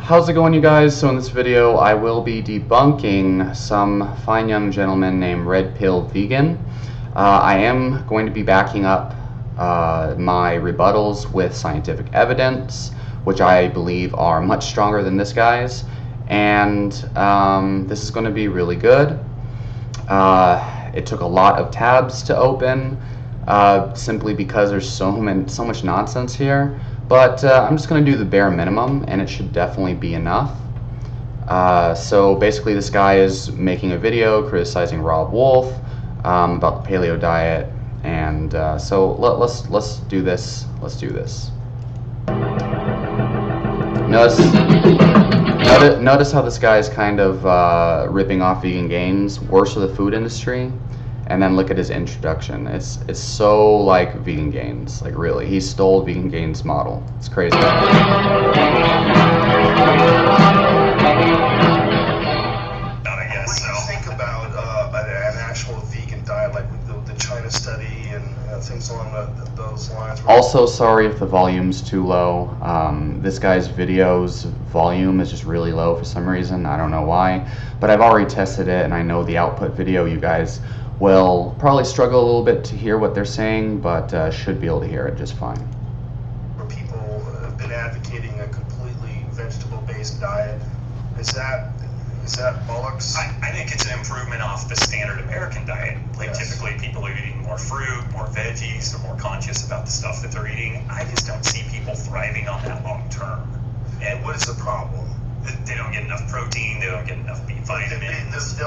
How's it going, you guys? So in this video I will be debunking some fine young gentleman named Red Pill Vegan. I am going to be backing up my rebuttals with scientific evidence, which I believe are much stronger than this guy's, and this is going to be really good. It took a lot of tabs to open simply because there's so much nonsense here. But I'm just going to do the bare minimum, and it should definitely be enough. So basically, this guy is making a video criticizing Robb Wolf about the paleo diet, and so let's do this. Let's do this. Notice how this guy is kind of ripping off vegan gains, worse for the food industry. And then look at his introduction. It's so like Vegan Gains. Like, really, he stole Vegan Gains' model. It's crazy. I guess so. What do you think about an actual vegan diet, like the China study and things along those lines? Also, sorry if the volume's too low. This guy's video's volume is just really low for some reason. I don't know why, but I've already tested it, and I know the output video, you guys will probably struggle a little bit to hear what they're saying, but should be able to hear it just fine. Where people have been advocating a completely vegetable-based diet, is that bollocks? I think it's an improvement off the standard American diet. Like, yes. Typically people are eating more fruit, more veggies, they're more conscious about the stuff that they're eating. I just don't see people thriving on that long term. And what is the problem? They don't get enough protein, they don't get enough B vitamins.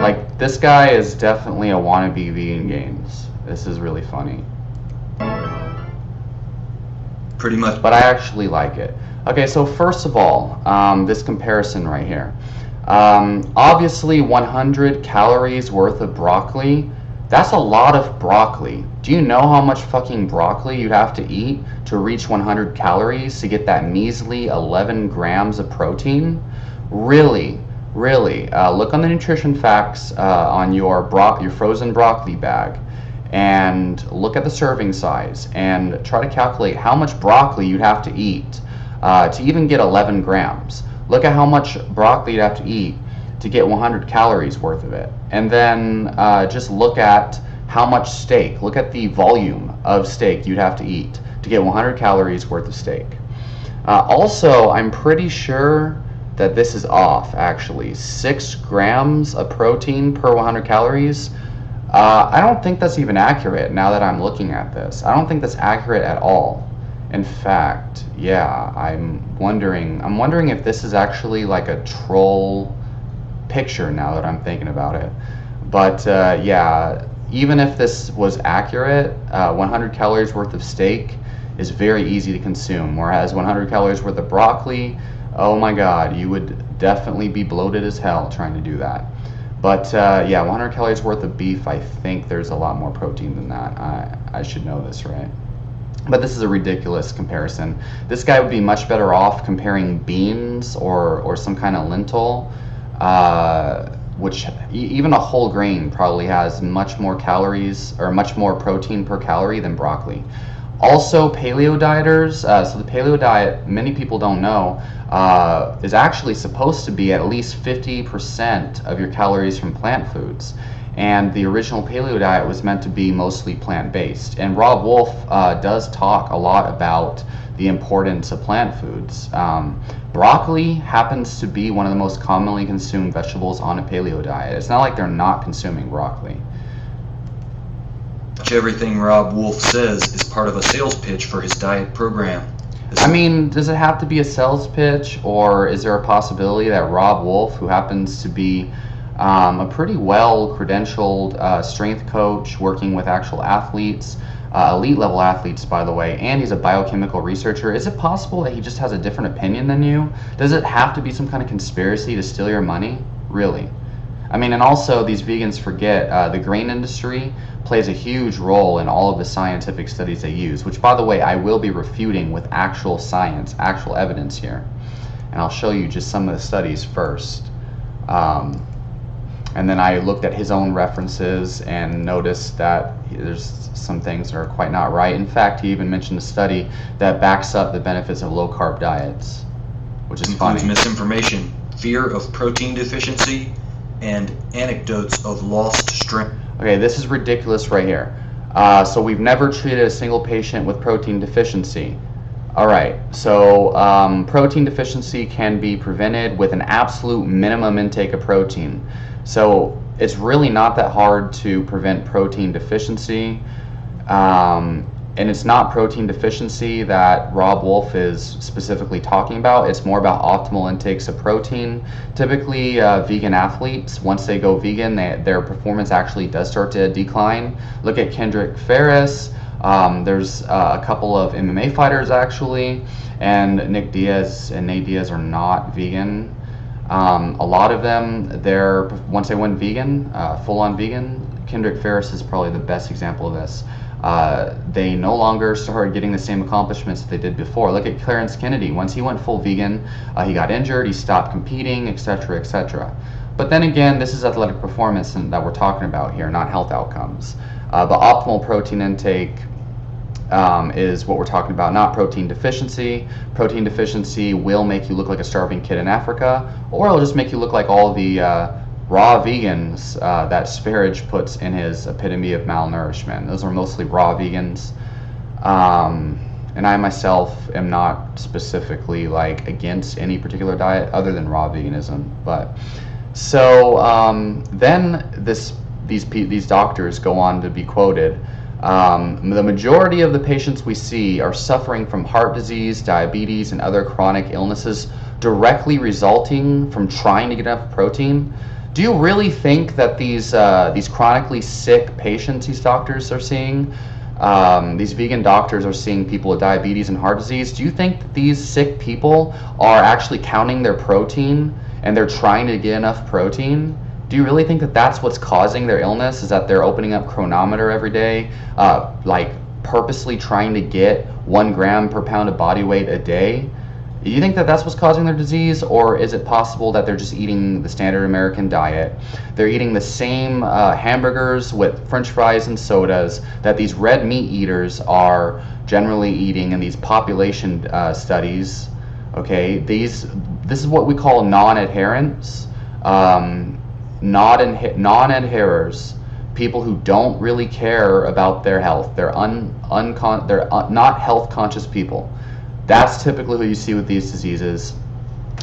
Like, this guy is definitely a wannabe Vegan Gains. This is really funny. Pretty much. But I actually like it. Okay, so first of all, this comparison right here. Obviously 100 calories worth of broccoli, that's a lot of broccoli. Do you know how much fucking broccoli you'd have to eat to reach 100 calories to get that measly 11 grams of protein? Really? Look on the nutrition facts on your frozen broccoli bag, and look at the serving size, and try to calculate how much broccoli you'd have to eat to even get 11 grams. Look at how much broccoli you'd have to eat to get 100 calories worth of it. And then just look at how much steak. Look at the volume of steak you'd have to eat to get 100 calories worth of steak. Also, I'm pretty sure that this is off, actually. 6 grams of protein per 100 calories. I don't think that's even accurate now that I'm looking at this. I don't think that's accurate at all. In fact, yeah, I'm wondering if this is actually like a troll picture now that I'm thinking about it. But yeah, even if this was accurate, 100 calories worth of steak is very easy to consume, whereas 100 calories worth of broccoli, oh my god, you would definitely be bloated as hell trying to do that. But yeah, 100 calories worth of beef, I think there's a lot more protein than that. I should know this, right? But this is a ridiculous comparison. This guy would be much better off comparing beans or some kind of lentil, which even a whole grain probably has much more calories or much more protein per calorie than broccoli. Also, paleo dieters, so the paleo diet, many people don't know, is actually supposed to be at least 50% of your calories from plant foods. And the original paleo diet was meant to be mostly plant-based. And Robb Wolf does talk a lot about the importance of plant foods. Broccoli happens to be one of the most commonly consumed vegetables on a paleo diet. It's not like they're not consuming broccoli. Everything Robb Wolf says is part of a sales pitch for his diet program. I mean, does it have to be a sales pitch, or is there a possibility that Robb Wolf, who happens to be a pretty well credentialed strength coach working with actual athletes, elite level athletes, by the way, and he's a biochemical researcher, is it possible that he just has a different opinion than you? Does it have to be some kind of conspiracy to steal your money? Really? I mean, and also these vegans forget the grain industry plays a huge role in all of the scientific studies they use, which, by the way, I will be refuting with actual science, actual evidence here. And I'll show you just some of the studies first. And then I looked at his own references and noticed that there's some things that are quite not right. In fact, he even mentioned a study that backs up the benefits of low-carb diets, which is Includes funny. misinformation, fear of protein deficiency, and anecdotes of lost strength. Okay, this is ridiculous right here. So we've never treated a single patient with protein deficiency. All right, so protein deficiency can be prevented with an absolute minimum intake of protein. So it's really not that hard to prevent protein deficiency. And it's not protein deficiency that Robb Wolf is specifically talking about. It's more about optimal intakes of protein. Typically, vegan athletes, once they go vegan, their performance actually does start to decline. Look at Kendrick Ferris. There's a couple of MMA fighters actually, and Nick Diaz and Nate Diaz are not vegan. A lot of them, once they went vegan, full-on vegan, Kendrick Ferris is probably the best example of this. They no longer started getting the same accomplishments that they did before. Look at Clarence Kennedy. Once he went full vegan, he got injured, he stopped competing, etc., etc. But then again, this is athletic performance that we're talking about here, not health outcomes. But optimal protein intake is what we're talking about, not protein deficiency. Protein deficiency will make you look like a starving kid in Africa, or it'll just make you look like all the raw vegans that Sparage puts in his epitome of malnourishment. Those are mostly raw vegans. And I myself am not specifically like against any particular diet other than raw veganism. But so then these doctors go on to be quoted. The majority of the patients we see are suffering from heart disease, diabetes, and other chronic illnesses directly resulting from trying to get enough protein. Do you really think that these chronically sick patients these doctors are seeing, these vegan doctors are seeing people with diabetes and heart disease, do you think that these sick people are actually counting their protein and they're trying to get enough protein? Do you really think that that's what's causing their illness, is that they're opening up Chronometer every day, like purposely trying to get 1 gram per pound of body weight a day? Do you think that that's what's causing their disease, or is it possible that they're just eating the standard American diet? They're eating the same hamburgers with French fries and sodas that these red meat eaters are generally eating in these population studies. Okay, this is what we call non-adherents, non-adherers, people who don't really care about their health. They're not health conscious people. That's typically who you see with these diseases.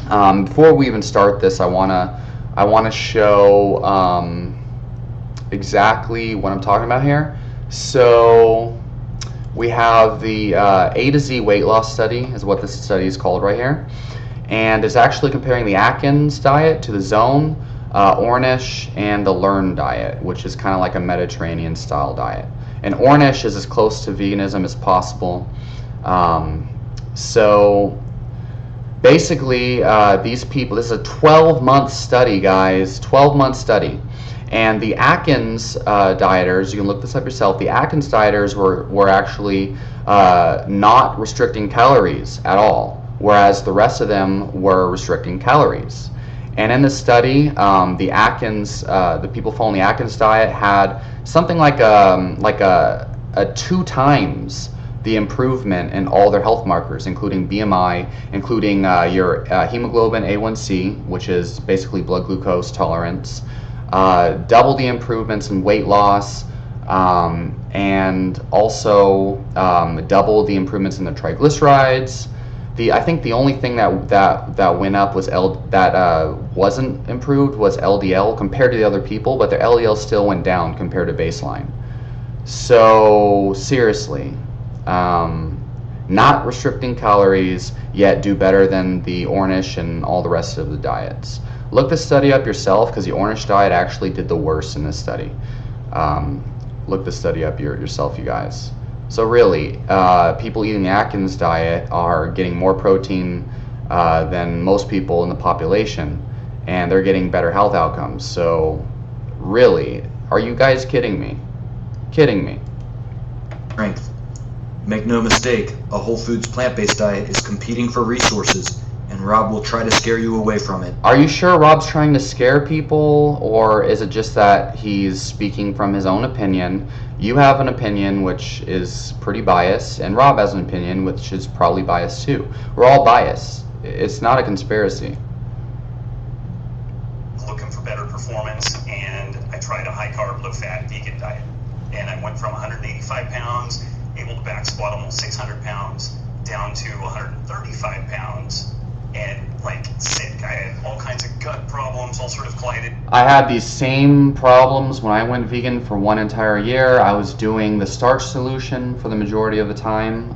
Before we even start this, I wanna show exactly what I'm talking about here. So we have the A to Z weight loss study, is what this study is called right here, and it's actually comparing the Atkins diet to the Zone, Ornish, and the Learn diet, which is kind of like a Mediterranean style diet. And Ornish is as close to veganism as possible. So basically, these people, this is a 12-month study, guys, 12-month study. And the Atkins dieters, you can look this up yourself, the Atkins dieters were actually not restricting calories at all, whereas the rest of them were restricting calories. And in the study, the Atkins, the people following the Atkins diet had something like a 2 times the improvement in all their health markers, including BMI, including your hemoglobin A1C, which is basically blood glucose tolerance, double the improvements in weight loss, and also double the improvements in the triglycerides. I think the only thing that went up was wasn't improved was LDL compared to the other people, but their LDL still went down compared to baseline. So seriously, not restricting calories, yet do better than the Ornish and all the rest of the diets. Look this study up yourself, because the Ornish diet actually did the worst in this study. Look this study up yourself, you guys. So really, people eating the Atkins diet are getting more protein than most people in the population, and they're getting better health outcomes. So really, are you guys kidding me? Kidding me? Strength. Make no mistake, a whole foods plant-based diet is competing for resources and Rob will try to scare you away from it. Are you sure Rob's trying to scare people, or is it just that he's speaking from his own opinion? You have an opinion which is pretty biased, and Rob has an opinion which is probably biased too. We're all biased. It's not a conspiracy. Looking for better performance, and I tried a high carb, low fat vegan diet. And I went from 185 pounds, able to back squat almost 600 pounds, down to 135 pounds, and like sick. I had all kinds of gut problems, all sort of collided. I had these same problems when I went vegan for one entire year. I was doing the starch solution for the majority of the time,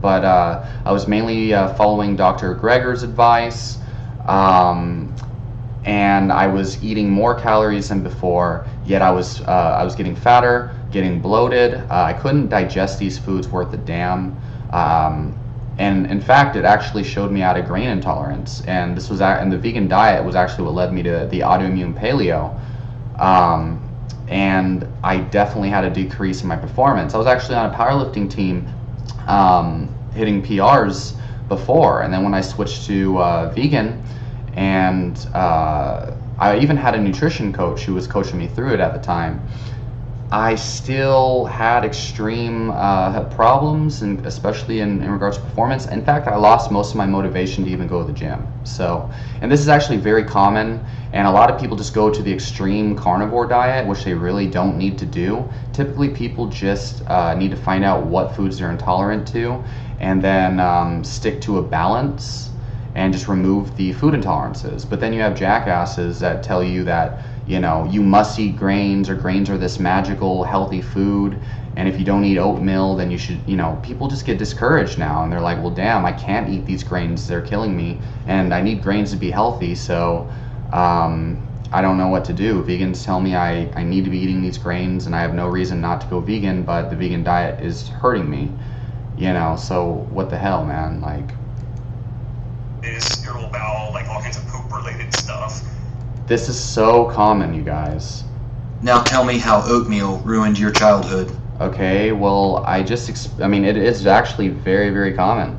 but I was mainly following Dr. Greger's advice, and I was eating more calories than before, yet I was getting fatter, getting bloated. I couldn't digest these foods worth a damn. And in fact, it actually showed me I had a grain intolerance, and this was and the vegan diet was actually what led me to the autoimmune paleo. And I definitely had a decrease in my performance. I was actually on a powerlifting team, hitting PRs before, and then when I switched to vegan, and I even had a nutrition coach who was coaching me through it at the time, I still had extreme problems, and especially in regards to performance. In fact, I lost most of my motivation to even go to the gym. So, and this is actually very common, and a lot of people just go to the extreme carnivore diet, which they really don't need to do. Typically, people just need to find out what foods they're intolerant to, and then stick to a balance and just remove the food intolerances. But then you have jackasses that tell you that, you know, you must eat grains, or grains are this magical healthy food, and if you don't eat oatmeal, then you should, you know, people just get discouraged now, and they're like, well, damn, I can't eat these grains, they're killing me, and I need grains to be healthy, so I don't know what to do. Vegans tell me I need to be eating these grains, and I have no reason not to go vegan, but the vegan diet is hurting me, you know, so what the hell, man, like. Is irritable bowel, like all kinds of poop related stuff. This is so common, you guys. Now tell me how oatmeal ruined your childhood. Okay, well, I mean, it is actually very, very common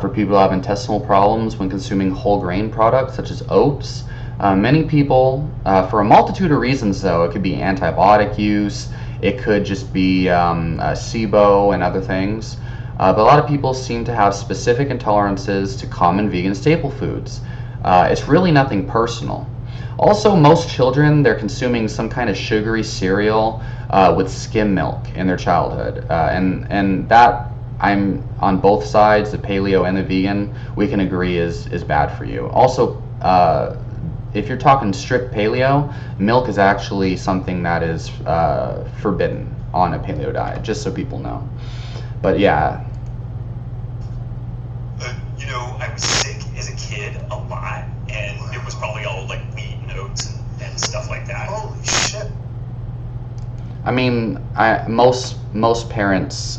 for people who have intestinal problems when consuming whole grain products such as oats. Many people, for a multitude of reasons though, it could be antibiotic use, it could just be SIBO and other things. But a lot of people seem to have specific intolerances to common vegan staple foods. It's really nothing personal. Also, most children, they're consuming some kind of sugary cereal with skim milk in their childhood. And that, I'm on both sides, the paleo and the vegan, we can agree is bad for you. Also, if you're talking strict paleo, milk is actually something that is forbidden on a paleo diet, just so people know. But yeah. You know, I was sick as a kid a lot, and it was probably all like wheat and oats and stuff like that. Holy shit. I mean, most parents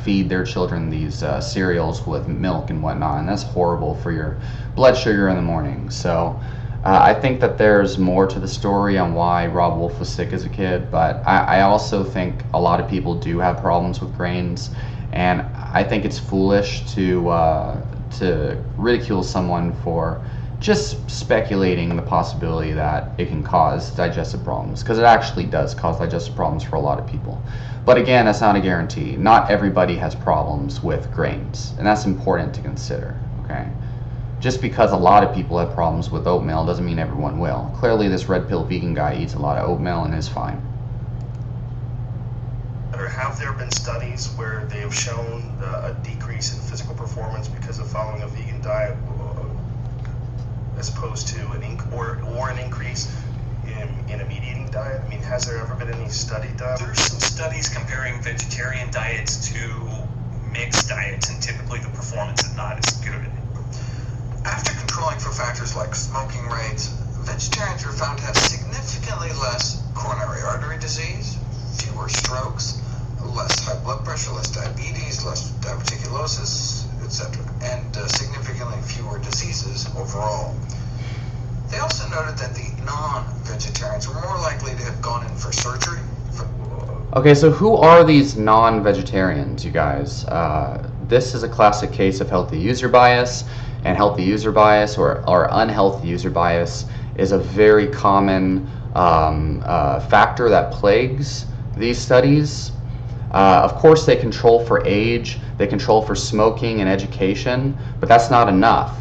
feed their children these cereals with milk and whatnot, and that's horrible for your blood sugar in the morning. So I think that there's more to the story on why Robb Wolf was sick as a kid, but I also think a lot of people do have problems with grains, and I think it's foolish to ridicule someone for just speculating the possibility that it can cause digestive problems, because it actually does cause digestive problems for a lot of people. But again, that's not a guarantee. Not everybody has problems with grains, and that's important to consider, okay? Just because a lot of people have problems with oatmeal doesn't mean everyone will. Clearly, this red pill vegan guy eats a lot of oatmeal and is fine. Or have there been studies where they have shown a decrease in physical performance because of following a vegan diet, as opposed to an increase in a meat eating diet? I mean, has there ever been any study done? There's some studies comparing vegetarian diets to mixed diets, and typically the performance is not as good. After controlling for factors like smoking rates, vegetarians were found to have significantly less coronary artery disease, fewer strokes, less high blood pressure, less diabetes, less diverticulosis, etc., and significantly fewer diseases overall. They also noted that the non-vegetarians were more likely to have gone in for surgery. Okay, so who are these non-vegetarians, you guys? This is a classic case of healthy user bias, and healthy user bias or unhealthy user bias is a very common factor that plagues these studies. Of course, they control for age, they control for smoking and education, but that's not enough.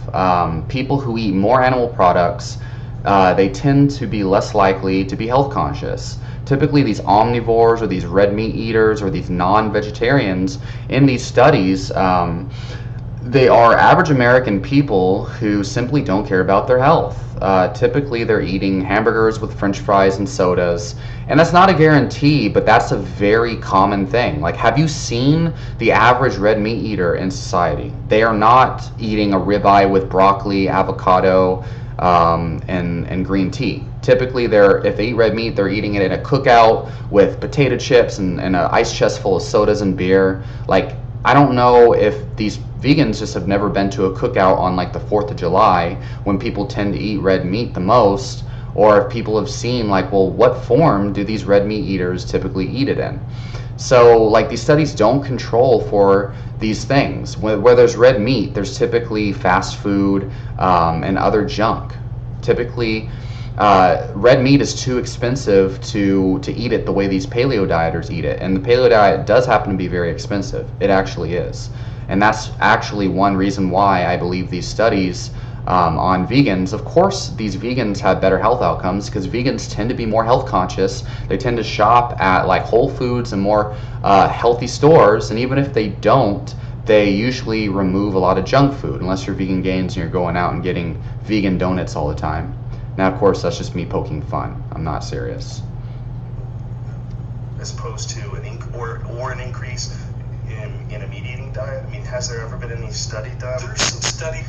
People who eat more animal products, they tend to be less likely to be health conscious. Typically, these omnivores or these red meat eaters or these non-vegetarians in these studies, they are average American people who simply don't care about their health. Typically, they're eating hamburgers with French fries and sodas, and that's not a guarantee, but that's a very common thing. Like, have you seen the average red meat eater in society? They are not eating a ribeye with broccoli, avocado, and green tea. Typically, if they eat red meat, they're eating it in a cookout with potato chips and an ice chest full of sodas and beer. Like, I don't know if these vegans just have never been to a cookout on like the 4th of July when people tend to eat red meat the most, or if people have seen like, well, what form do these red meat eaters typically eat it in? So like these studies don't control for these things. Where there's red meat, there's typically fast food and other junk. Typically, red meat is too expensive to eat it the way these paleo dieters eat it, and the paleo diet does happen to be very expensive. It actually is, and that's actually one reason why I believe these studies on vegans. Of course, these vegans have better health outcomes because vegans tend to be more health conscious. They tend to shop at like Whole Foods and more healthy stores, and even if they don't, they usually remove a lot of junk food, unless you're vegan gains and you're going out and getting vegan donuts all the time. Now, of course, that's just me poking fun. I'm not serious. As opposed to an increase in a meat eating diet? I mean, has there ever been any study done? There's some study.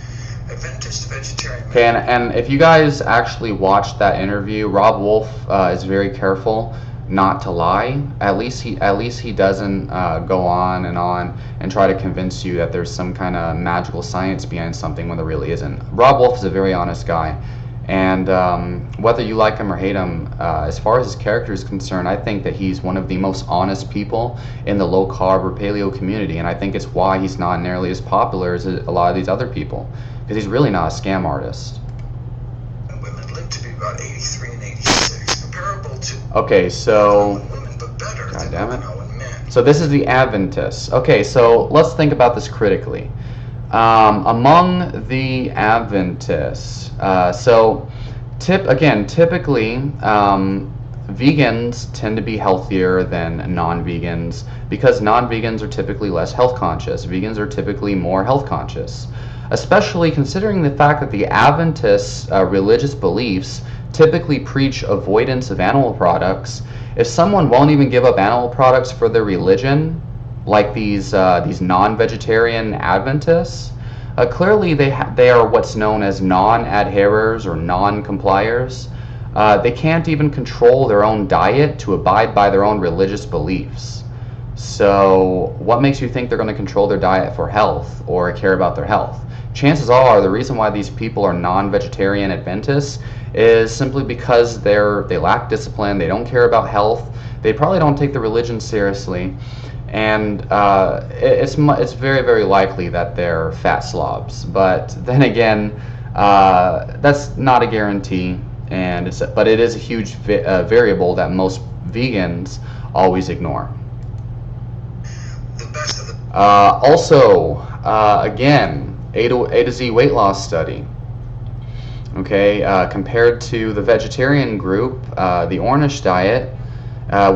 Adventist vegetarian. Okay, and if you guys actually watched that interview, Robb Wolf is very careful not to lie. At least he doesn't go on and try to convince you that there's some kind of magical science behind something when there really isn't. Robb Wolf is a very honest guy. And whether you like him or hate him, as far as his character is concerned, I think that he's one of the most honest people in the low carb or paleo community, and I think it's why he's not nearly as popular as a lot of these other people, because he's really not a scam artist. And women live to be about 83 and 86, comparable to Okay, so women, but better God than damn it. and men. So this is the Adventists. Okay, so let's think about this critically. Among the Adventists, typically, vegans tend to be healthier than non-vegans because non-vegans are typically less health conscious. Vegans are typically more health conscious, especially considering the fact that the Adventists' religious beliefs typically preach avoidance of animal products. If someone won't even give up animal products for their religion, like these non-vegetarian Adventists, clearly they are what's known as non-adherers or non-compliers. They can't even control their own diet to abide by their own religious beliefs. So what makes you think they're going to control their diet for health or care about their health? Chances are the reason why these people are non-vegetarian Adventists is simply because they lack discipline, they don't care about health, they probably don't take the religion seriously, and it's very, very likely that they're fat slobs. But then again, that's not a guarantee, but it is a huge variable that most vegans always ignore. The best of the Also, again, A to Z weight loss study. Okay, compared to the vegetarian group, the Ornish diet,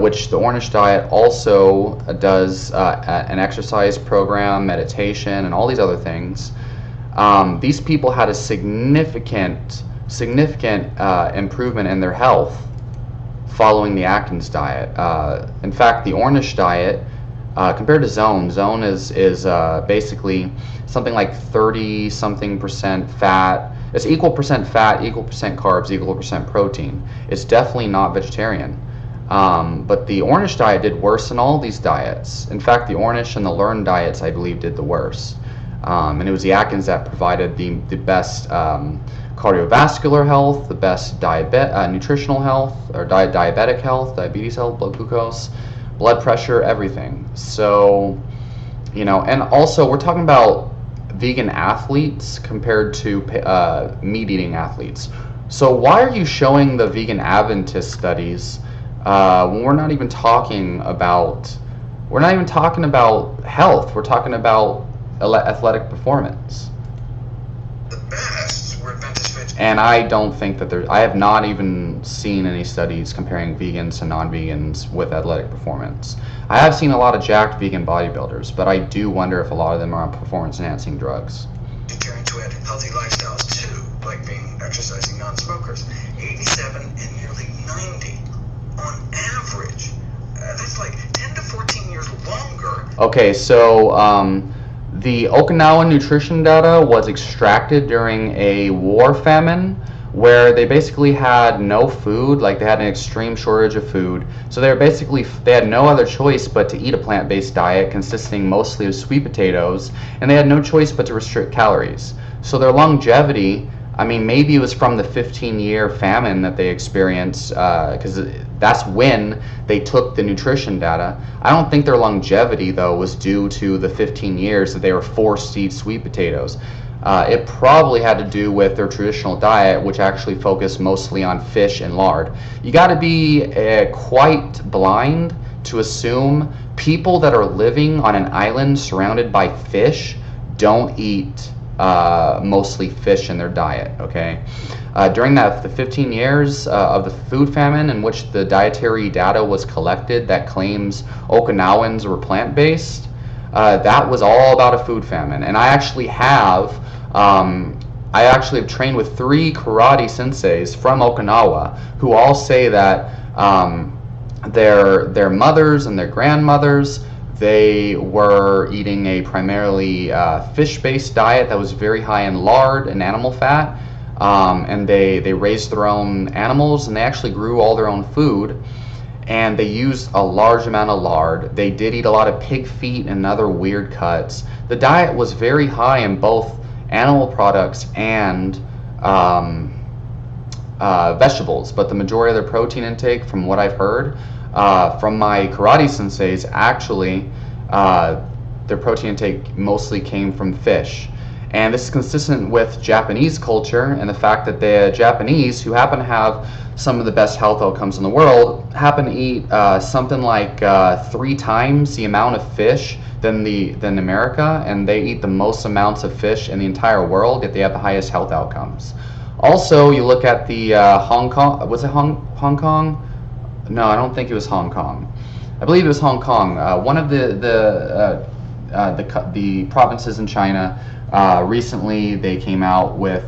which the Ornish diet also does an exercise program, meditation, and all these other things. These people had a significant improvement in their health following the Atkins diet. In fact, the Ornish diet, compared to Zone is basically something like 30-something% fat. It's equal percent fat, equal percent carbs, equal percent protein. It's definitely not vegetarian. But the Ornish diet did worse than all these diets. In fact, the Ornish and the Learn diets, I believe, did the worst. And it was the Atkins that provided the best cardiovascular health, the best nutritional health, or diabetic health, diabetes health, blood glucose, blood pressure, everything. So, and also we're talking about vegan athletes compared to meat-eating athletes. So why are you showing the vegan Adventist studies when we're not even talking about health. We're talking about athletic performance. The best were Adventist vegetarians. And I don't think that I have not even seen any studies comparing vegans to non-vegans with athletic performance. I have seen a lot of jacked vegan bodybuilders, but I do wonder if a lot of them are on performance-enhancing drugs. Vegetarians who had healthy lifestyles too, like being exercising non-smokers, 87 and nearly 90 on average. That's like 10 to 14 years longer. Okay, so the Okinawan nutrition data was extracted during a war famine where they basically had no food, like they had an extreme shortage of food. So they had no other choice but to eat a plant-based diet consisting mostly of sweet potatoes, and they had no choice but to restrict calories. So their longevity, I mean, maybe it was from the 15-year famine that they experienced, because that's when they took the nutrition data. I don't think their longevity, though, was due to the 15 years that they were forced to eat sweet potatoes. It probably had to do with their traditional diet, which actually focused mostly on fish and lard. You got to be quite blind to assume people that are living on an island surrounded by fish don't eat mostly fish in their diet, okay? During the 15 years of the food famine in which the dietary data was collected that claims Okinawans were plant-based, that was all about a food famine. And I actually have trained with 3 karate senseis from Okinawa who all say that their mothers and their grandmothers, they were eating a primarily fish-based diet that was very high in lard and animal fat, and they raised their own animals, and they actually grew all their own food, and they used a large amount of lard. They did eat a lot of pig feet and other weird cuts. The diet was very high in both animal products and vegetables, but the majority of their protein intake, from what I've heard from my karate senseis, actually their protein intake mostly came from fish. And this is consistent with Japanese culture and the fact that the Japanese, who happen to have some of the best health outcomes in the world, happen to eat something like 3 times the amount of fish than America, and they eat the most amounts of fish in the entire world, yet they have the highest health outcomes. Also, you look at the Hong Kong, was it Hong Kong? No, I don't think it was Hong Kong. I believe it was Hong Kong. One of the provinces in China, recently they came out with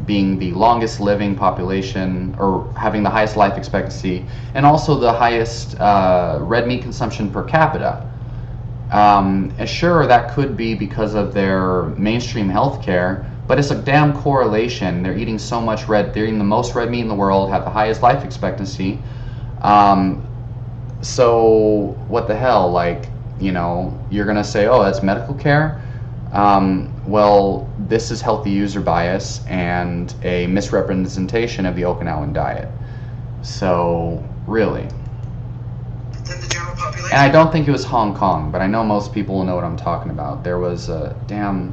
being the longest living population, or having the highest life expectancy, and also the highest red meat consumption per capita. And sure, that could be because of their mainstream healthcare, but it's a damn correlation. They're eating so much they're eating the most red meat in the world, have the highest life expectancy. So what the hell, like, you're gonna say, oh, that's medical care? Well, this is healthy user bias and a misrepresentation of the Okinawan diet. So, really. Then the general population. And I don't think it was Hong Kong, but I know most people will know what I'm talking about. There was a damn,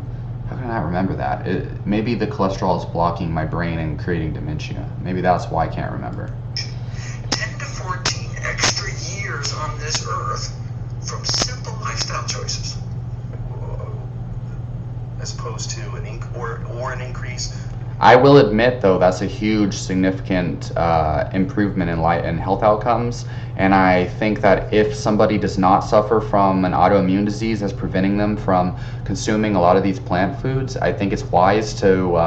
how can I not remember that? Maybe the cholesterol is blocking my brain and creating dementia. Maybe that's why I can't remember. 10 to 14 extra years on this earth from simple lifestyle choices. As opposed to an increase. I will admit, though, that's a huge, significant improvement in health outcomes, and I think that if somebody does not suffer from an autoimmune disease that's preventing them from consuming a lot of these plant foods, I think it's wise to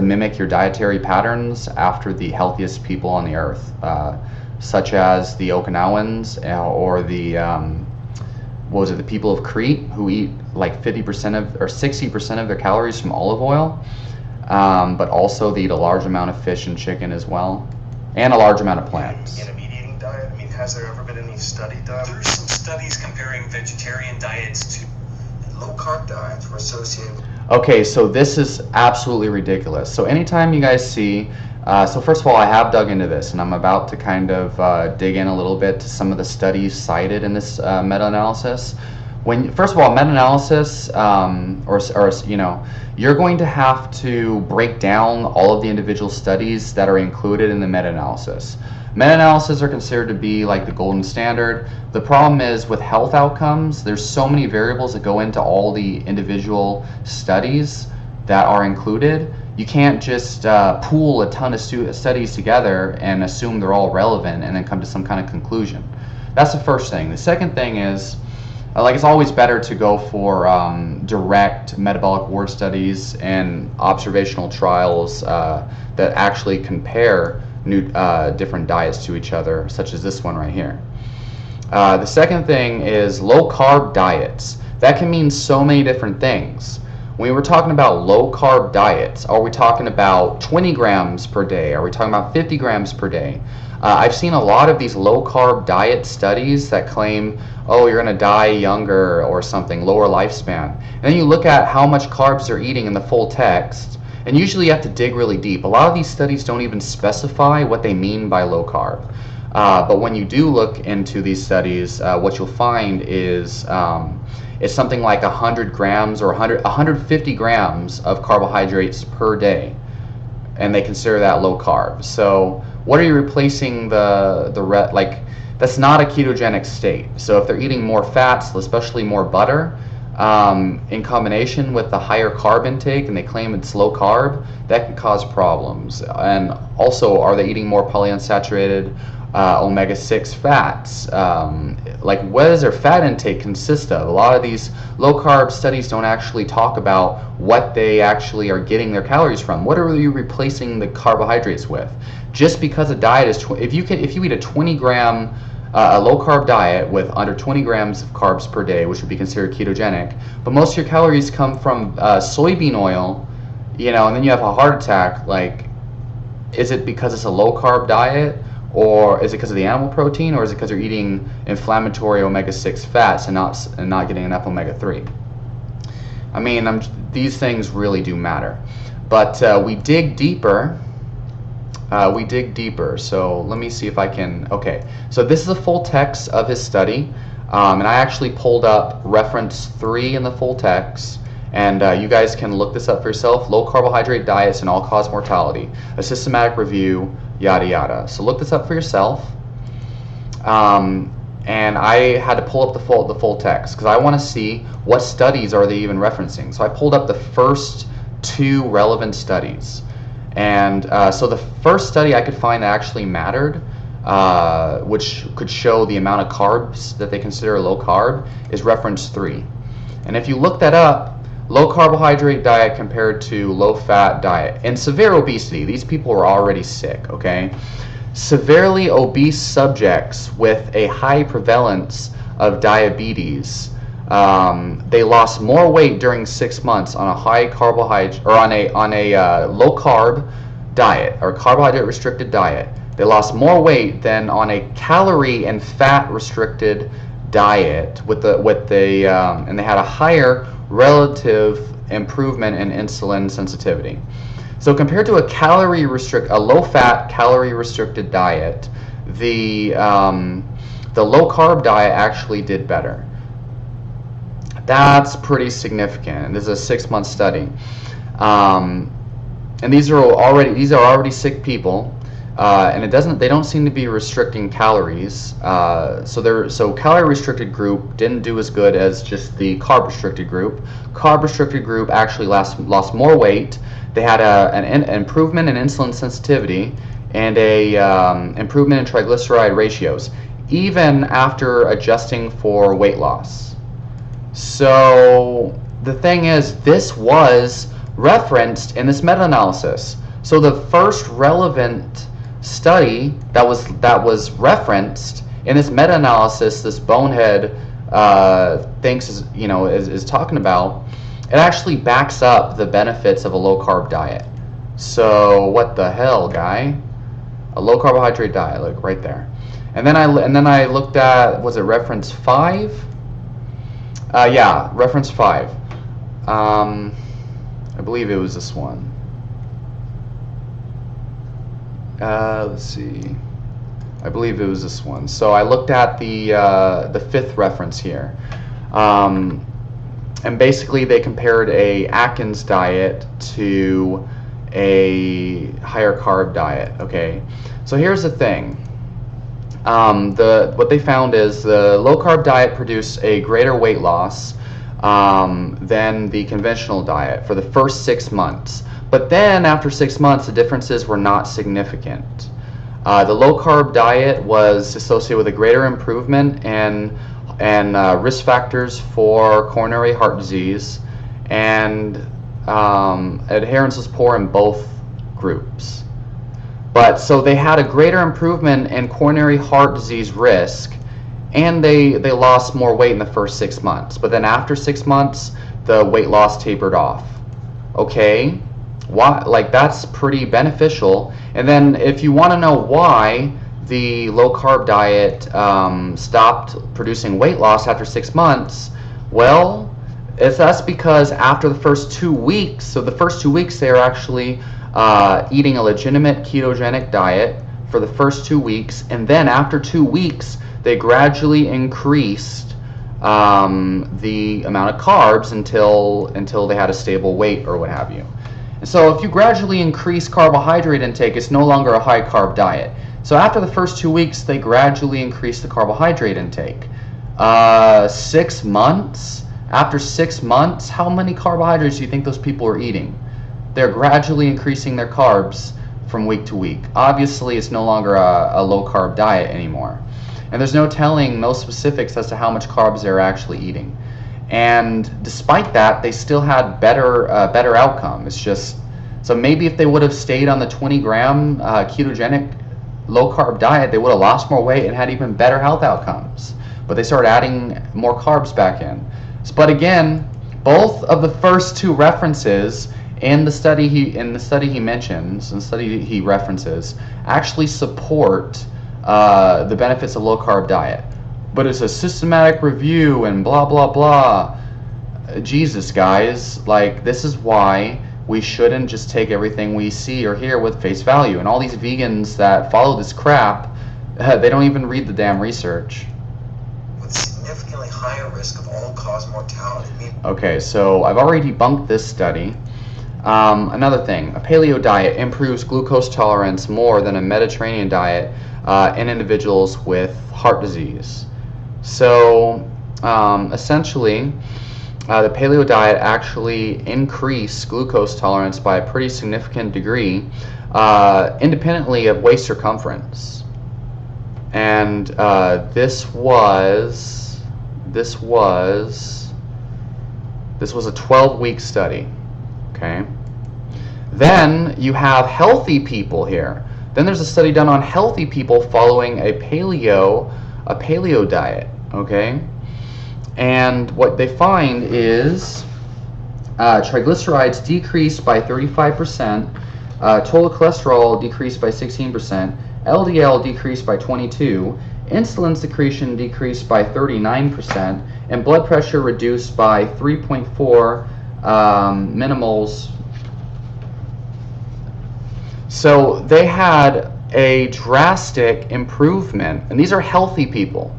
mimic your dietary patterns after the healthiest people on the earth, such as the Okinawans or the people of Crete, who eat like 50% or 60% of their calories from olive oil. But also they eat a large amount of fish and chicken as well, and a large amount of plants. In a meat-eating diet, I mean, has there ever been any study done? There's some studies comparing vegetarian diets to Low-carb diets were associated with. Okay, so this is absolutely ridiculous. So anytime you guys see, so first of all, I have dug into this, and I'm about to kind of dig in a little bit to some of the studies cited in this meta-analysis. first of all, meta-analysis, or you know, you're going to have to break down all of the individual studies that are included in the meta-analysis. Meta-analysis are considered to be like the golden standard. The problem is with health outcomes, there's so many variables that go into all the individual studies that are included. You can't just pool a ton of studies together and assume they're all relevant and then come to some kind of conclusion. That's the first thing. The second thing is, like, it's always better to go for direct metabolic ward studies and observational trials that actually compare different diets to each other, such as this one right here. The second thing is low carb diets. That can mean so many different things. When we're talking about low carb diets, are we talking about 20 grams per day? Are we talking about 50 grams per day? I've seen a lot of these low carb diet studies that claim, oh, you're going to die younger or something, lower lifespan. And then you look at how much carbs they're eating in the full text, and usually you have to dig really deep. A lot of these studies don't even specify what they mean by low carb. But when you do look into these studies, what you'll find is it's something like 100 grams or 150 grams of carbohydrates per day, and they consider that low carb. So what are you replacing like, that's not a ketogenic state. So if they're eating more fats, especially more butter, in combination with the higher carb intake, and they claim it's low carb, that can cause problems. And also, are they eating more polyunsaturated omega-6 fats? Like, what does their fat intake consist of? A lot of these low carb studies don't actually talk about what they actually are getting their calories from. What are you replacing the carbohydrates with? Just because a diet is, if you eat a 20 gram a low carb diet with under 20 grams of carbs per day, which would be considered ketogenic, but most of your calories come from soybean oil, you know, and then you have a heart attack, like, is it because it's a low carb diet? Or is it because of the animal protein, or is it because you're eating inflammatory omega-6 fats and not getting enough omega-3? I mean, these things really do matter. But we dig deeper. So let me see if I can. Okay, so this is the full text of his study, and I actually pulled up reference 3 in the full text. And you guys can look this up for yourself. Low carbohydrate diets and all-cause mortality, a systematic review, yada yada. So look this up for yourself. And I had to pull up the full text because I want to see what studies are they even referencing. So I pulled up the first 2 relevant studies. And so the first study I could find that actually mattered, which could show the amount of carbs that they consider low carb, is reference 3. And if you look that up, low carbohydrate diet compared to low fat diet, and severe obesity, these people were already sick, okay? Severely obese subjects with a high prevalence of diabetes, they lost more weight during 6 months on a high carbohydrate, or on a low carb diet or carbohydrate restricted diet. They lost more weight than on a calorie and fat restricted diet and they had a higher relative improvement in insulin sensitivity. So compared to a low-fat, calorie-restricted diet, the low-carb diet actually did better. That's pretty significant. This is a 6-month study, and these are already sick people. And they don't seem to be restricting calories. So calorie restricted group didn't do as good as just the carb restricted group. Carb restricted group actually lost more weight. They had an improvement in insulin sensitivity and a improvement in triglyceride ratios, even after adjusting for weight loss. So the thing is, this was referenced in this meta-analysis. So the first relevant study that was referenced in this meta-analysis, this bonehead thinks is talking about, it actually backs up the benefits of a low carb diet. So what the hell, guy? A low carbohydrate diet, look right there. And then I looked at, was it reference 5? Yeah, reference 5. I believe it was this one. Let's see. I believe it was this one. So I looked at the 5th reference here. And basically they compared a Atkins diet to a higher carb diet. Okay, so here's the thing. What they found is the low carb diet produced a greater weight loss than the conventional diet for the first 6 months. But then after 6 months, the differences were not significant. The low carb diet was associated with a greater improvement in risk factors for coronary heart disease, and adherence was poor in both groups. But so they had a greater improvement in coronary heart disease risk, and they lost more weight in the first 6 months. But then after 6 months, the weight loss tapered off. Okay, why? Like, that's pretty beneficial. And then if you want to know why the low carb diet stopped producing weight loss after 6 months, well, that's because after the first 2 weeks, so the first 2 weeks they are actually eating a legitimate ketogenic diet for the first 2 weeks, and then after 2 weeks they gradually increased the amount of carbs until they had a stable weight or what have you. And so if you gradually increase carbohydrate intake, it's no longer a high carb diet. So after the first 2 weeks, they gradually increased the carbohydrate intake. 6 months, after 6 months, how many carbohydrates do you think those people are eating? They're gradually increasing their carbs from week to week. Obviously, it's no longer a low carb diet anymore. And there's no telling, no specifics as to how much carbs they're actually eating. And despite that, they still had better outcome. It's just, so maybe if they would have stayed on the 20-gram ketogenic low carb diet, they would have lost more weight and had even better health outcomes. But they started adding more carbs back in. But again, both of the first two references in the study he mentions, and the study he references, actually support the benefits of low carb diet. But it's a systematic review and blah blah blah. Jesus, guys, like, this is why we shouldn't just take everything we see or hear with face value. And all these vegans that follow this crap, they don't even read the damn research. With significantly higher risk of all-cause mortality. Okay, so I've already debunked this study. Another thing, a paleo diet improves glucose tolerance more than a Mediterranean diet in individuals with heart disease. So essentially, the paleo diet actually increased glucose tolerance by a pretty significant degree, independently of waist circumference. And this was a 12-week study. Okay. Then you have healthy people here. Then there's a study done on healthy people following a paleo diet. Okay. And what they find is triglycerides decreased by 35%, total cholesterol decreased by 16%, LDL decreased by 22%, insulin secretion decreased by 39%, and blood pressure reduced by 3.4 millimoles. So they had a drastic improvement, and these are healthy people.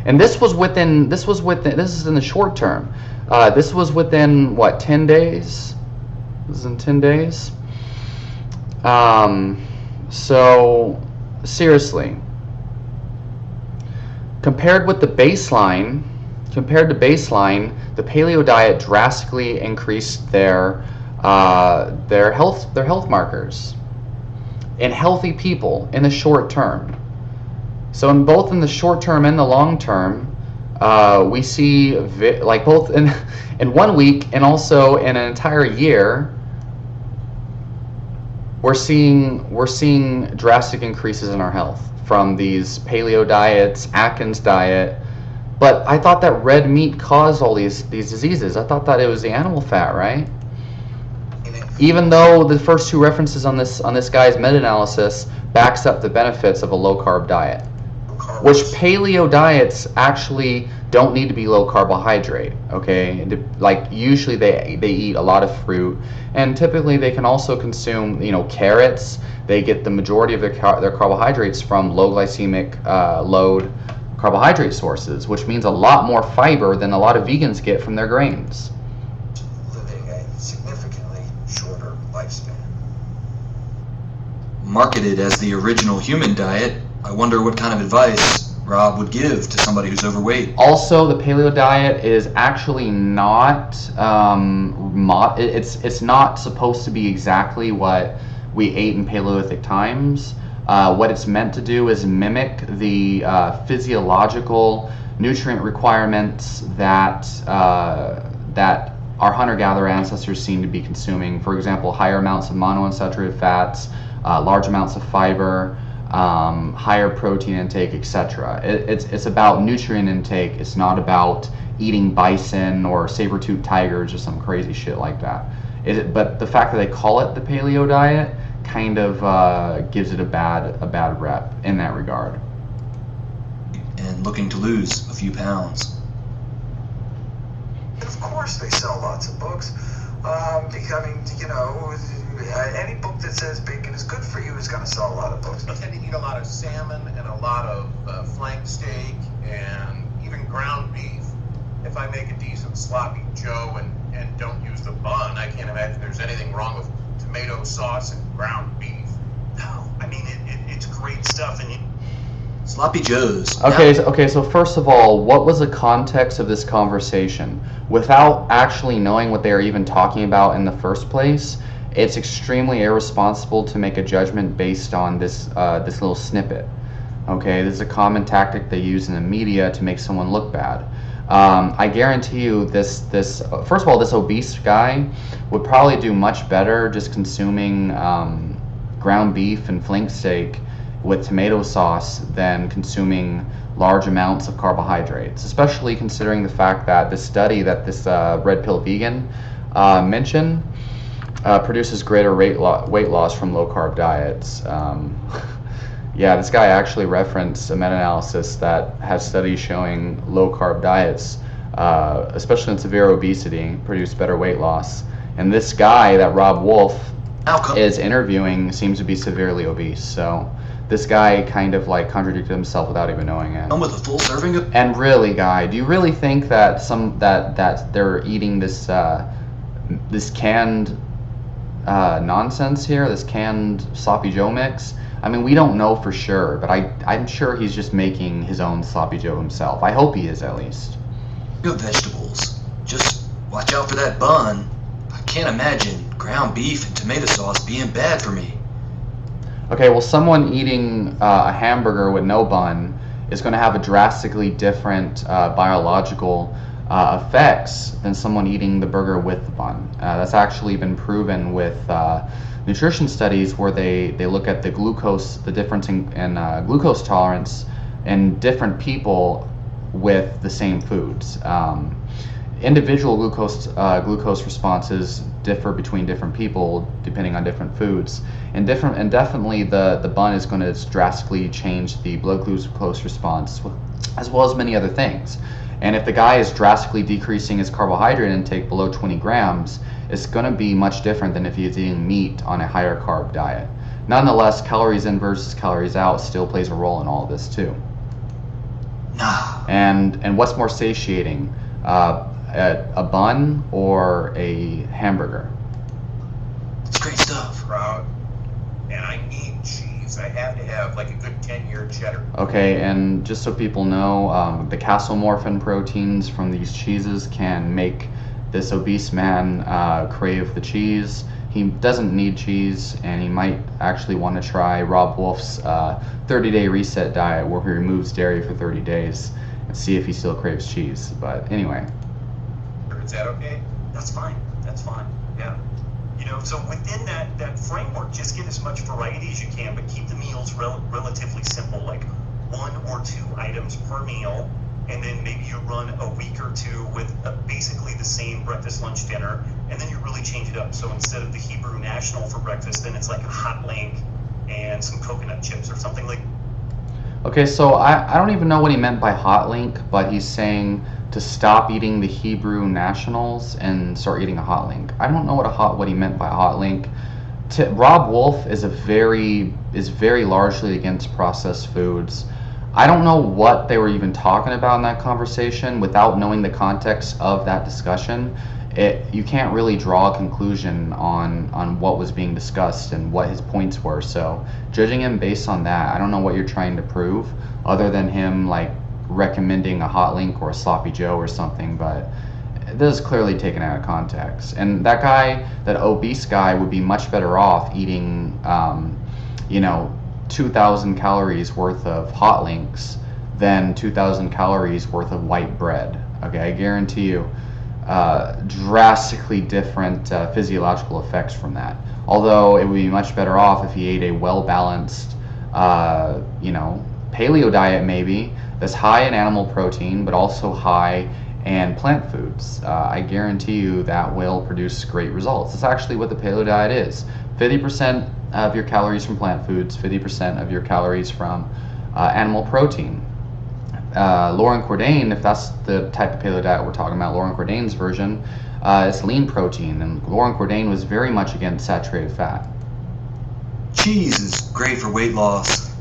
And this is in the short term. This was within, what, 10 days? This is in 10 days. So seriously, compared to baseline, the paleo diet drastically increased their health markers in healthy people in the short term. So in both the short term and the long term, we see both in 1 week and also in an entire year, we're seeing drastic increases in our health from these paleo diets, Atkins diet. But I thought that red meat caused all these diseases. I thought that it was the animal fat, right? Even though the first two references on this guy's meta-analysis backs up the benefits of a low carb diet, which paleo diets actually don't need to be low carbohydrate. Okay, like usually they eat a lot of fruit, and typically they can also consume carrots. They get the majority of their carbohydrates from low glycemic load carbohydrate sources, which means a lot more fiber than a lot of vegans get from their grains. Living a significantly shorter lifespan. Marketed as the original human diet, I wonder what kind of advice Rob would give to somebody who's overweight. Also, the paleo diet is actually not it's not supposed to be exactly what we ate in Paleolithic times. What it's meant to do is mimic the physiological nutrient requirements that that our hunter-gatherer ancestors seem to be consuming. For example, higher amounts of monounsaturated fats, large amounts of fiber, higher protein intake, etc. It's about nutrient intake. It's not about eating bison or saber-toothed tigers or some crazy shit like that. But the fact that they call it the paleo diet kind of gives it a bad rep in that regard. And looking to lose a few pounds. Of course they sell lots of books. Becoming, any book that says bacon is good for you is going to sell a lot of books. I tend to eat a lot of salmon and a lot of flank steak and even ground beef. If I make a decent sloppy joe and don't use the bun, I can't imagine there's anything wrong with tomato sauce and ground beef. No, I mean, it's great stuff. And Sloppy Joes. Okay, so first of all, what was the context of this conversation? Without actually knowing what they are even talking about in the first place, it's extremely irresponsible to make a judgment based on this little snippet. Okay, this is a common tactic they use in the media to make someone look bad. I guarantee you this first of all, this obese guy would probably do much better just consuming ground beef and flank steak with tomato sauce than consuming large amounts of carbohydrates, especially considering the fact that this study that this red pill vegan mentioned produces greater weight loss from low carb diets. Yeah, this guy actually referenced a meta-analysis that has studies showing low carb diets, especially in severe obesity, produce better weight loss. And this guy that Robb Wolf is interviewing seems to be severely obese. So this guy kind of like contradicted himself without even knowing it. Come with a full serving of. And really, guy, do you really think that that they're eating this this canned nonsense here, this canned sloppy joe mix? I mean, we don't know for sure, but I'm sure he's just making his own sloppy joe himself. I hope he is, at least. Good vegetables. Just watch out for that bun. I can't imagine ground beef and tomato sauce being bad for me. Okay, well, someone eating a hamburger with no bun is going to have a drastically different biological effects than someone eating the burger with the bun. That's actually been proven with nutrition studies where they look at the difference in glucose tolerance in different people with the same foods. Individual glucose responses differ between different people depending on different foods, and definitely the bun is going to drastically change the blood glucose response, as well as many other things. And if the guy is drastically decreasing his carbohydrate intake below 20 grams, it's going to be much different than if he's eating meat on a higher carb diet. Nonetheless, calories in versus calories out still plays a role in all of this too. Nah. And what's more satiating, a bun or a hamburger? It's great stuff. Proud. And I need cheese. I have to have like a good 10-year cheddar. Okay, and just so people know, the casomorphin proteins from these cheeses can make this obese man crave the cheese. He doesn't need cheese, and he might actually want to try Robb Wolf's 30-day reset diet, where he removes dairy for 30 days and see if he still craves cheese. But anyway. Is that okay? That's fine. That's fine. Yeah. So within that framework, just get as much variety as you can, but keep the meals relatively simple, like 1 or 2 items per meal, and then maybe you run a week or 2 with basically the same breakfast, lunch, dinner, and then you really change it up. So instead of the Hebrew National for breakfast, then it's like a hot link and some coconut chips or something like. Okay, so I don't even know what he meant by hot link, but he's saying to stop eating the Hebrew nationals and start eating a hot link. I don't know what he meant by a hot link. Robb Wolf is very largely against processed foods. I don't know what they were even talking about in that conversation. Without knowing the context of that discussion, you can't really draw a conclusion on what was being discussed and what his points were. So judging him based on that, I don't know what you're trying to prove, other than him like recommending a hot link or a sloppy Joe or something. But this is clearly taken out of context. And that guy, that obese guy, would be much better off eating, 2,000 calories worth of hot links than 2,000 calories worth of white bread. Okay, I guarantee you, drastically different physiological effects from that. Although it would be much better off if he ate a well-balanced, paleo diet maybe that's high in animal protein but also high in plant foods. I guarantee you that will produce great results. That's actually what the paleo diet is. 50% of your calories from plant foods, 50% of your calories from animal protein. Lauren Cordain, if that's the type of paleo diet we're talking about, Lauren Cordain's version, is lean protein, and Lauren Cordain was very much against saturated fat. Cheese is great for weight loss.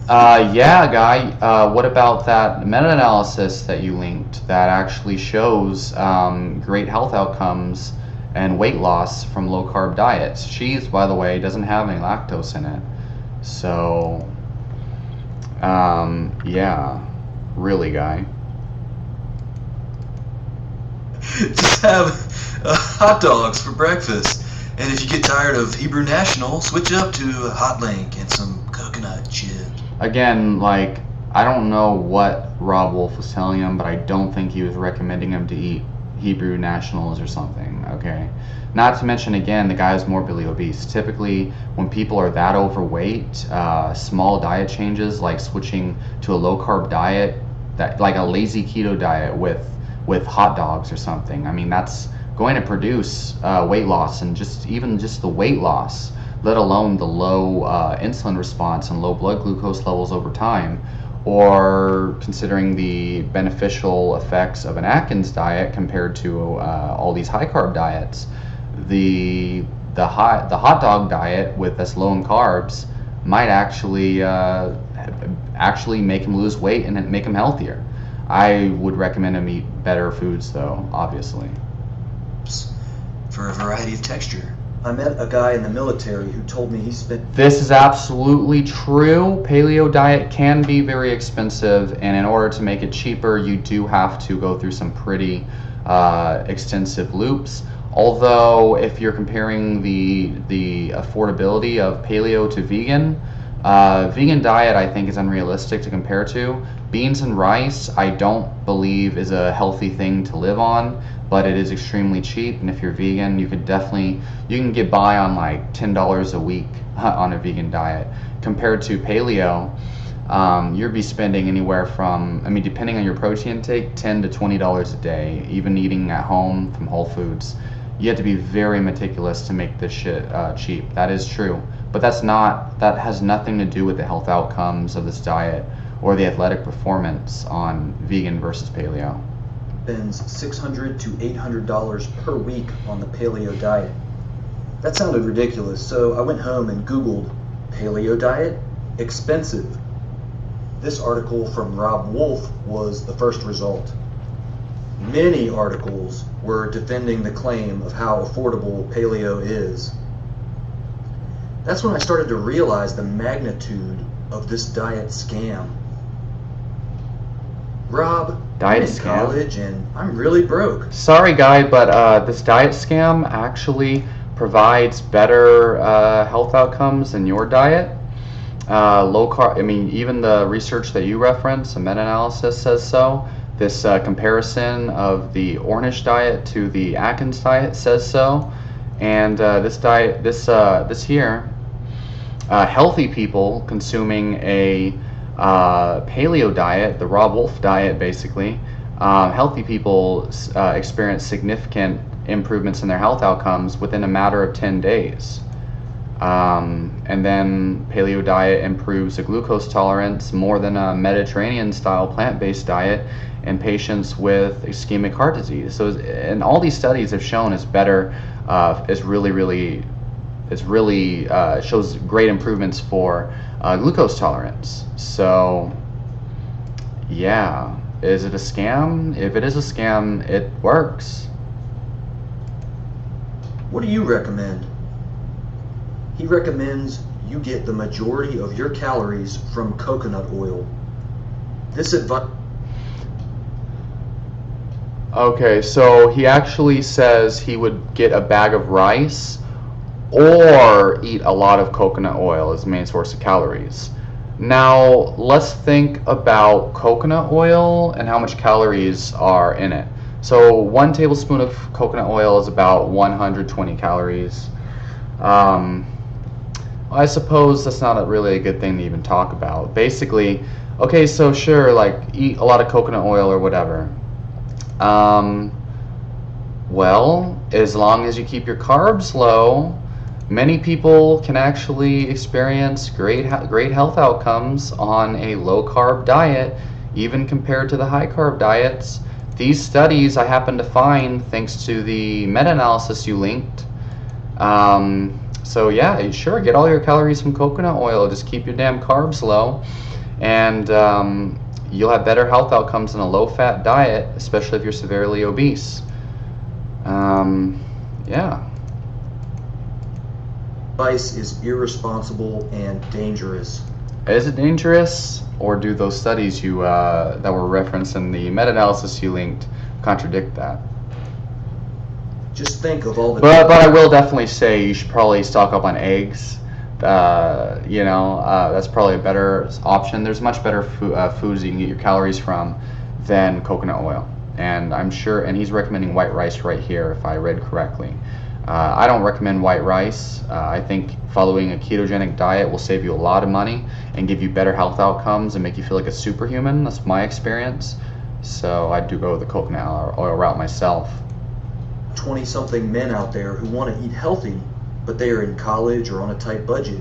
Yeah, Guy. What about that meta-analysis that you linked that actually shows great health outcomes and weight loss from low-carb diets? Cheese, by the way, doesn't have any lactose in it. So, yeah, really, Guy. Just have hot dogs for breakfast. And if you get tired of Hebrew National, switch up to a hot link and some coconut chips. Again, like, I don't know what Robb Wolf was telling him, but I don't think he was recommending him to eat Hebrew Nationals or something, okay? Not to mention, again, the guy is morbidly obese. Typically, when people are that overweight, small diet changes like switching to a low-carb diet, that like a lazy keto diet with hot dogs or something, I mean, that's going to produce weight loss, and even just the weight loss, let alone the low insulin response and low blood glucose levels over time, or considering the beneficial effects of an Atkins diet compared to all these high carb diets. The hot dog diet with this low in carbs might actually make him lose weight and make him healthier. I would recommend him eat better foods though, obviously. For a variety of texture. I met a guy in the military who told me he spent... This is absolutely true. Paleo diet can be very expensive, and in order to make it cheaper, you do have to go through some pretty extensive loops. Although, if you're comparing the affordability of paleo to vegan, vegan diet I think is unrealistic to compare to. Beans and rice I don't believe is a healthy thing to live on, but it is extremely cheap, and if you're vegan, you can get by on like $10 a week on a vegan diet. Compared to paleo, you'll be spending anywhere from, depending on your protein intake, $10 to $20 a day, even eating at home from Whole Foods. You have to be very meticulous to make this shit cheap. That is true, but that has nothing to do with the health outcomes of this diet or the athletic performance on vegan versus paleo. Spends $600 to $800 per week on the paleo diet. That sounded ridiculous, so I went home and Googled paleo diet expensive. This article from Robb Wolf was the first result. Many articles were defending the claim of how affordable paleo is. That's when I started to realize the magnitude of this diet scam. Rob, Diet I'm in scam? college and I'm really broke. Sorry, Guy, but this diet scam actually provides better health outcomes than your diet. Low carb, even the research that you reference, a meta-analysis says so. This comparison of the Ornish diet to the Atkins diet says so. And this here, healthy people consuming a paleo diet, the Robb Wolf diet basically, healthy people experience significant improvements in their health outcomes within a matter of 10 days. And then paleo diet improves the glucose tolerance more than a Mediterranean style plant-based diet in patients with ischemic heart disease. So, and all these studies have shown it's better, shows great improvements for glucose tolerance. So Yeah. Is it a scam? If it is a scam, it works. What do you recommend? He recommends you get the majority of your calories from coconut oil. This advice. Okay, so he actually says he would get a bag of rice or eat a lot of coconut oil as the main source of calories. Now, let's think about coconut oil and how much calories are in it. So, 1 tablespoon of coconut oil is about 120 calories. Um, I suppose that's not really a good thing to even talk about. Basically, okay, so sure, like eat a lot of coconut oil or whatever. Um, well, as long as you keep your carbs low, many people can actually experience great health outcomes on a low carb diet, even compared to the high carb diets. These studies I happen to find thanks to the meta-analysis you linked. So yeah, sure, get all your calories from coconut oil. Just keep your damn carbs low, and you'll have better health outcomes in a low-fat diet, especially if you're severely obese. Yeah. Advice is irresponsible and dangerous. Is it dangerous, or do those studies you that were referenced in the meta-analysis you linked contradict that? Just think of all the. But I will definitely say you should probably stock up on eggs. That's probably a better option. There's much better foods you can get your calories from than coconut oil. And I'm sure, and he's recommending white rice right here, if I read correctly. I don't recommend white rice. I think following a ketogenic diet will save you a lot of money and give you better health outcomes and make you feel like a superhuman. That's my experience. So I do go the coconut oil route myself. 20-something men out there who want to eat healthy, but they are in college or on a tight budget.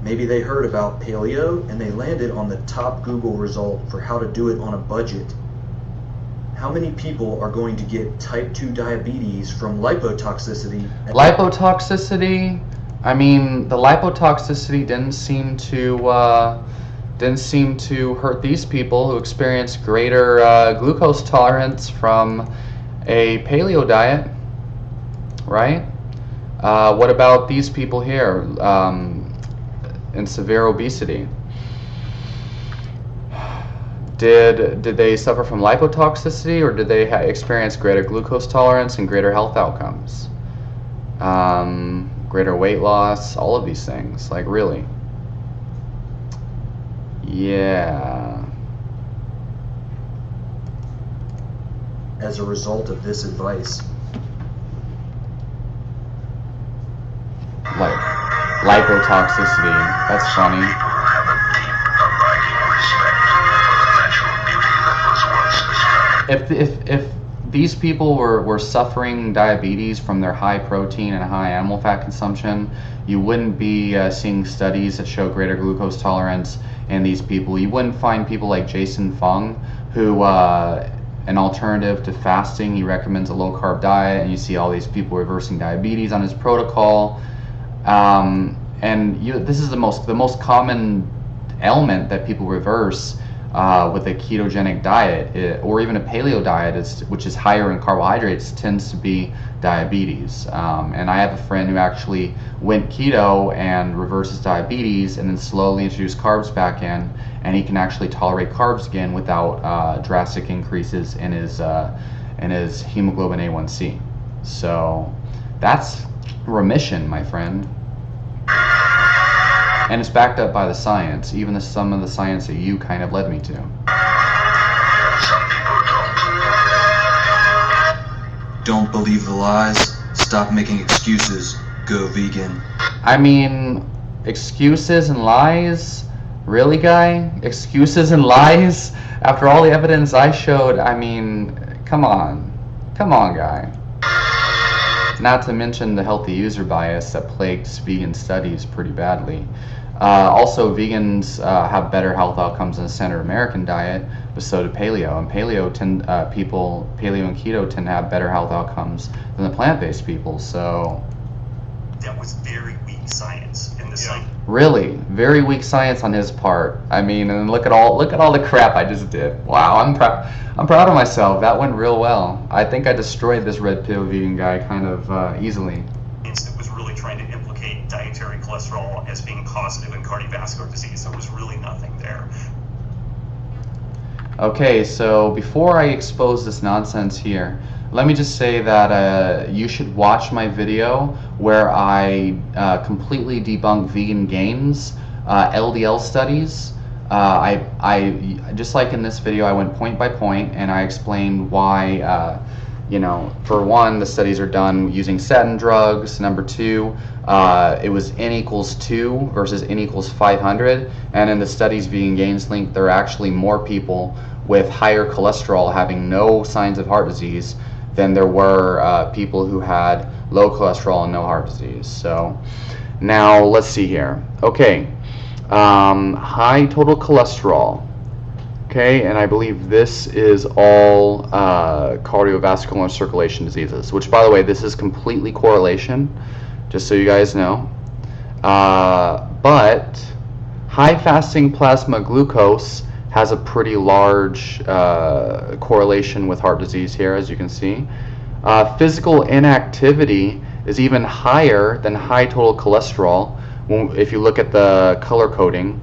Maybe they heard about paleo and they landed on the top Google result for how to do it on a budget. How many people are going to get type 2 diabetes from lipotoxicity? Lipotoxicity? I mean, the lipotoxicity didn't seem to hurt these people who experienced greater glucose tolerance from a paleo diet, right? What about these people here in severe obesity? Did they suffer from lipotoxicity, or did they experience greater glucose tolerance and greater health outcomes? Greater weight loss, all of these things, like really. Yeah. As a result of this advice. Like lipotoxicity. That's funny. If these people were suffering diabetes from their high protein and high animal fat consumption, you wouldn't be seeing studies that show greater glucose tolerance in these people. You wouldn't find people like Jason Fung, who an alternative to fasting, he recommends a low carb diet, and you see all these people reversing diabetes on his protocol. This is the most common ailment that people reverse with a ketogenic diet or even a paleo diet, which is higher in carbohydrates, tends to be diabetes. And I have a friend who actually went keto and reverses diabetes and then slowly introduced carbs back in, and he can actually tolerate carbs again without drastic increases in his hemoglobin A1C. So that's remission, my friend. And it's backed up by the science, even some of the science that you kind of led me to. Some people don't believe the lies. Stop making excuses. Go vegan. I mean, excuses and lies? Really, guy? Excuses and lies? After all the evidence I showed, I mean, come on. Come on, guy. Not to mention the healthy user bias that plagues vegan studies pretty badly. Also, vegans have better health outcomes in the standard American diet, but so do paleo. And paleo and keto tend to have better health outcomes than the plant-based people. So, that was very weak science. And the science. Really, very weak science on his part. I mean, and look at all the crap I just did. Wow, I'm proud of myself. That went real well. I think I destroyed this red pill vegan guy kind of easily. That was really trying to implicate dietary cholesterol as being causative in cardiovascular disease. There was really nothing there. Okay, so before I expose this nonsense here, let me just say that you should watch my video where I completely debunk vegan gains, LDL studies. I just like in this video, I went point by point and I explained why, you know, for one, the studies are done using statin drugs. Number two, it was N equals 2 versus N equals 500. And in the studies vegan gains link, there are actually more people with higher cholesterol having no signs of heart disease than there were people who had low cholesterol and no heart disease. So now let's see here. Okay, high total cholesterol. Okay, and I believe this is all cardiovascular and circulation diseases, which, by the way, this is completely correlation, just so you guys know. But high fasting plasma glucose has a pretty large correlation with heart disease here, as you can see. Physical inactivity is even higher than high total cholesterol if you look at the color coding.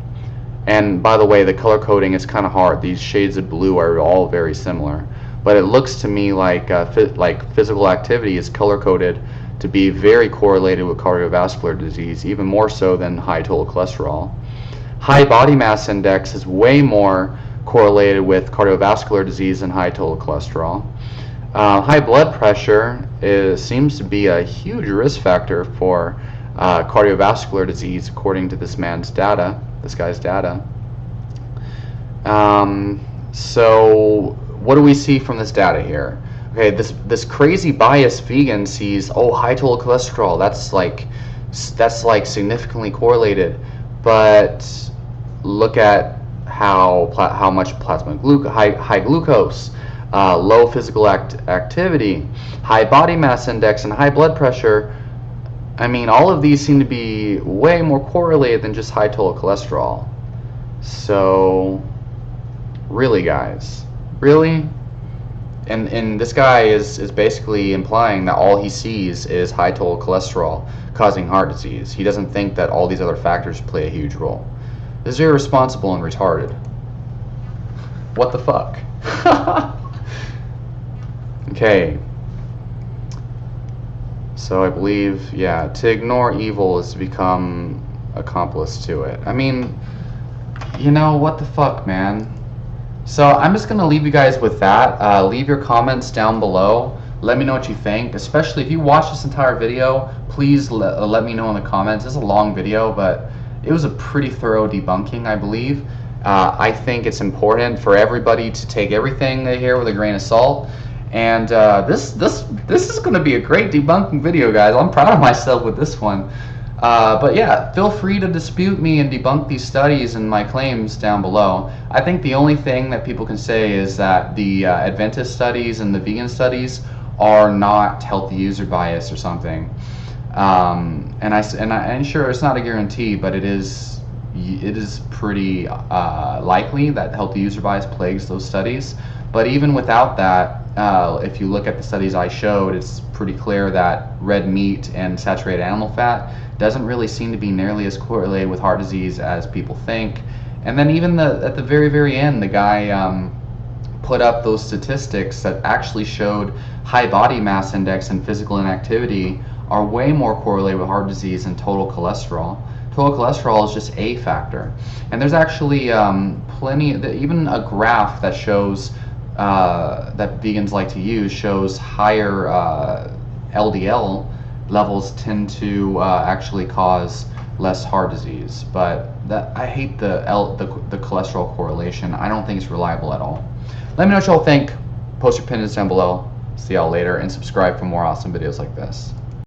And by the way, the color coding is kind of hard. These shades of blue are all very similar. But it looks to me like physical activity is color coded to be very correlated with cardiovascular disease, even more so than high total cholesterol. High body mass index is way more correlated with cardiovascular disease than high total cholesterol. High blood pressure seems to be a huge risk factor for cardiovascular disease, according to this guy's data. So what do we see from this data here? Okay, this crazy biased vegan sees, oh, high total cholesterol, that's like significantly correlated, but look at how much plasma high glucose, low physical activity, high body mass index, and high blood pressure. I mean, all of these seem to be way more correlated than just high total cholesterol. So, really, guys, really? And this guy is basically implying that all he sees is high total cholesterol causing heart disease. He doesn't think that all these other factors play a huge role. This is irresponsible and retarded. What the fuck? Okay. So I believe, yeah, to ignore evil is to become accomplice to it. I mean, you know, what the fuck, man? So I'm just going to leave you guys with that. Leave your comments down below. Let me know what you think. Especially if you watch this entire video, please let me know in the comments. It's a long video, but it was a pretty thorough debunking, I believe. I think it's important for everybody to take everything they hear with a grain of salt. And this is going to be a great debunking video, guys. I'm proud of myself with this one. But yeah, feel free to dispute me and debunk these studies and my claims down below. I think the only thing that people can say is that the Adventist studies and the vegan studies are not healthy user bias or something. And sure, it's not a guarantee, but it is pretty likely that healthy user bias plagues those studies. But even without that, if you look at the studies I showed, it's pretty clear that red meat and saturated animal fat doesn't really seem to be nearly as correlated with heart disease as people think. And then even at the very end, the guy put up those statistics that actually showed high body mass index and physical inactivity are way more correlated with heart disease than total cholesterol. Total cholesterol is just a factor. And there's actually even a graph that shows that vegans like to use shows higher LDL levels tend to actually cause less heart disease. But I hate the cholesterol correlation. I don't think it's reliable at all. Let me know what y'all think. Post your opinions down below. See y'all later, and subscribe for more awesome videos like this.